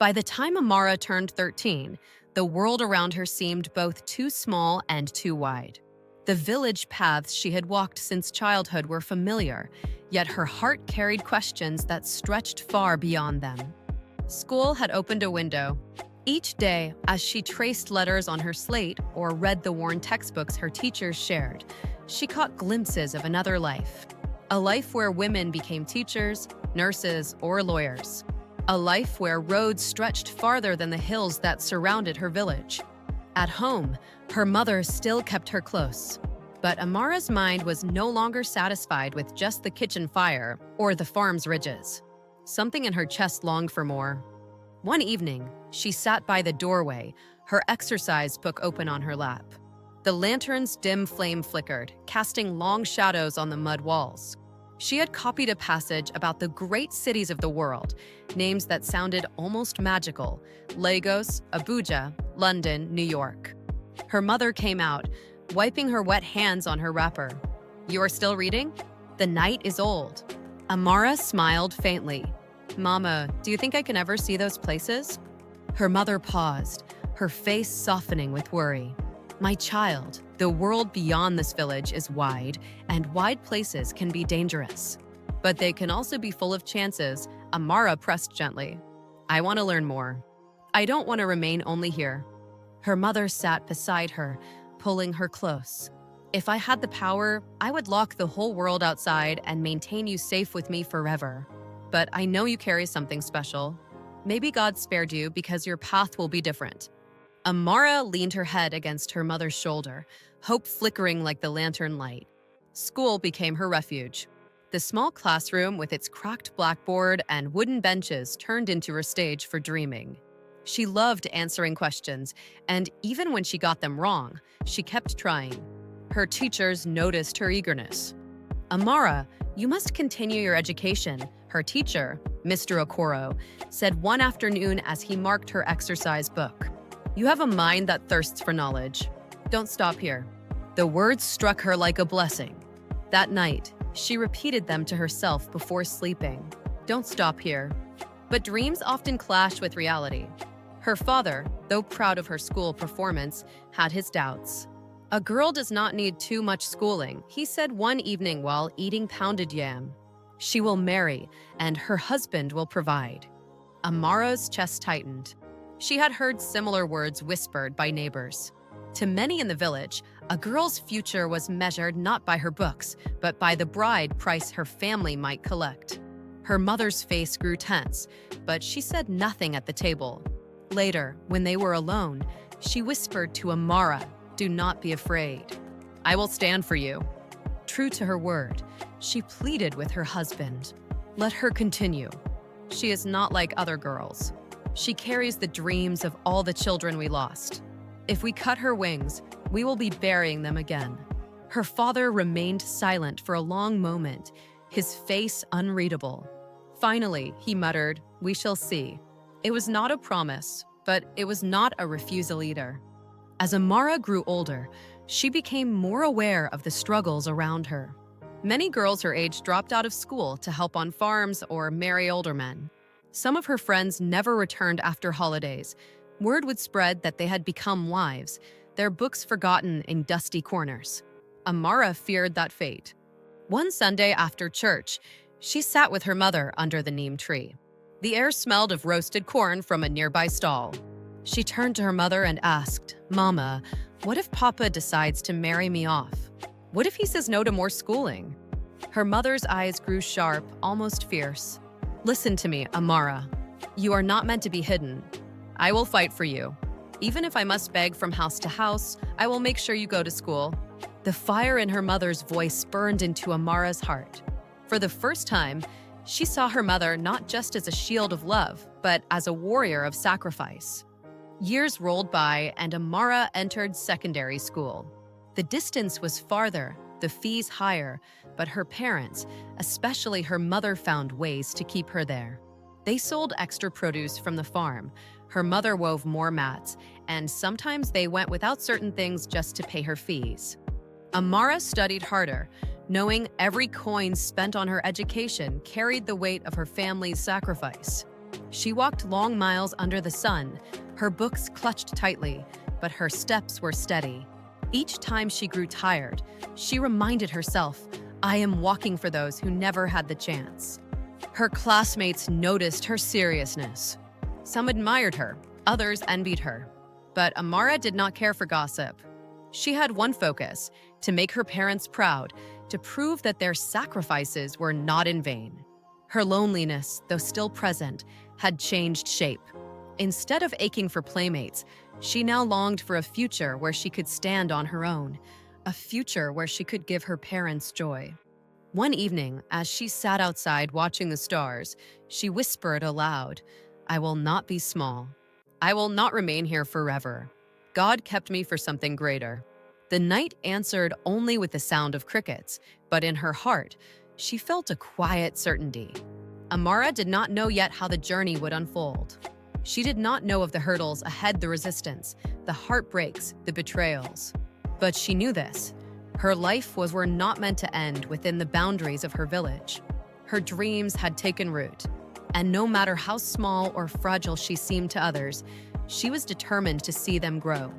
By the time Amara turned 13, the world around her seemed both too small and too wide. The village paths she had walked since childhood were familiar, yet her heart carried questions that stretched far beyond them. School had opened a window. Each day, as she traced letters on her slate or read the worn textbooks her teachers shared, she caught glimpses of another life. A life where women became teachers, nurses, or lawyers. A life where roads stretched farther than the hills that surrounded her village. At home, her mother still kept her close. But Amara's mind was no longer satisfied with just the kitchen fire or the farm's ridges. Something in her chest longed for more. One evening, she sat by the doorway, her exercise book open on her lap. The lantern's dim flame flickered, casting long shadows on the mud walls. She had copied a passage about the great cities of the world, names that sounded almost magical: Lagos, Abuja, London, New York. Her mother came out, wiping her wet hands on her wrapper. "You are still reading? The night is old." Amara smiled faintly. "Mama, do you think I can ever see those places?" Her mother paused, her face softening with worry. "My child, the world beyond this village is wide, and wide places can be dangerous. But they can also be full of chances," Amara pressed gently. "I want to learn more. I don't want to remain only here." Her mother sat beside her, pulling her close. "If I had the power, I would lock the whole world outside and maintain you safe with me forever. But I know you carry something special. Maybe God spared you because your path will be different." Amara leaned her head against her mother's shoulder, hope flickering like the lantern light. School became her refuge. The small classroom with its cracked blackboard and wooden benches turned into her stage for dreaming. She loved answering questions, and even when she got them wrong, she kept trying. Her teachers noticed her eagerness. "Amara, you must continue your education," her teacher, Mr. Okoro, said one afternoon as he marked her exercise book. "You have a mind that thirsts for knowledge. Don't stop here." The words struck her like a blessing. That night, she repeated them to herself before sleeping. "Don't stop here." But dreams often clash with reality. Her father, though proud of her school performance, had his doubts. "A girl does not need too much schooling," he said one evening while eating pounded yam. "She will marry, and her husband will provide." Amara's chest tightened. She had heard similar words whispered by neighbors. To many in the village, a girl's future was measured not by her books, but by the bride price her family might collect. Her mother's face grew tense, but she said nothing at the table. Later, when they were alone, she whispered to Amara, "Do not be afraid. I will stand for you." True to her word, she pleaded with her husband. "Let her continue. She is not like other girls. She carries the dreams of all the children we lost. If we cut her wings, we will be burying them again." Her father remained silent for a long moment, his face unreadable. Finally, he muttered, "We shall see." It was not a promise, but it was not a refusal either. As Amara grew older, she became more aware of the struggles around her. Many girls her age dropped out of school to help on farms or marry older men. Some of her friends never returned after holidays. Word would spread that they had become wives, their books forgotten in dusty corners. Amara feared that fate. One Sunday after church, she sat with her mother under the neem tree. The air smelled of roasted corn from a nearby stall. She turned to her mother and asked, "Mama, what if Papa decides to marry me off? What if he says no to more schooling?" Her mother's eyes grew sharp, almost fierce. "Listen to me, Amara. You are not meant to be hidden. I will fight for you. Even if I must beg from house to house, I will make sure you go to school." The fire in her mother's voice burned into Amara's heart. For the first time, she saw her mother not just as a shield of love, but as a warrior of sacrifice. Years rolled by, and Amara entered secondary school. The distance was farther, the fees higher, but her parents, especially her mother, found ways to keep her there. They sold extra produce from the farm. Her mother wove more mats, and sometimes they went without certain things just to pay her fees. Amara studied harder, knowing every coin spent on her education carried the weight of her family's sacrifice. She walked long miles under the sun, her books clutched tightly, but her steps were steady. Each time she grew tired, she reminded herself, I am walking for those who never had the chance. Her classmates noticed her seriousness. Some admired her, others envied her. But Amara did not care for gossip. She had one focus: to make her parents proud, to prove that their sacrifices were not in vain. Her loneliness, though still present, had changed shape. Instead of aching for playmates, she now longed for a future where she could stand on her own, a future where she could give her parents joy. One evening, as she sat outside watching the stars, she whispered aloud, I will not be small. I will not remain here forever. God kept me for something greater. The night answered only with the sound of crickets, but in her heart, she felt a quiet certainty. Amara did not know yet how the journey would unfold. She did not know of the hurdles ahead, the resistance, the heartbreaks, the betrayals. But she knew this. Her life were not meant to end within the boundaries of her village. Her dreams had taken root, and no matter how small or fragile she seemed to others, she was determined to see them grow.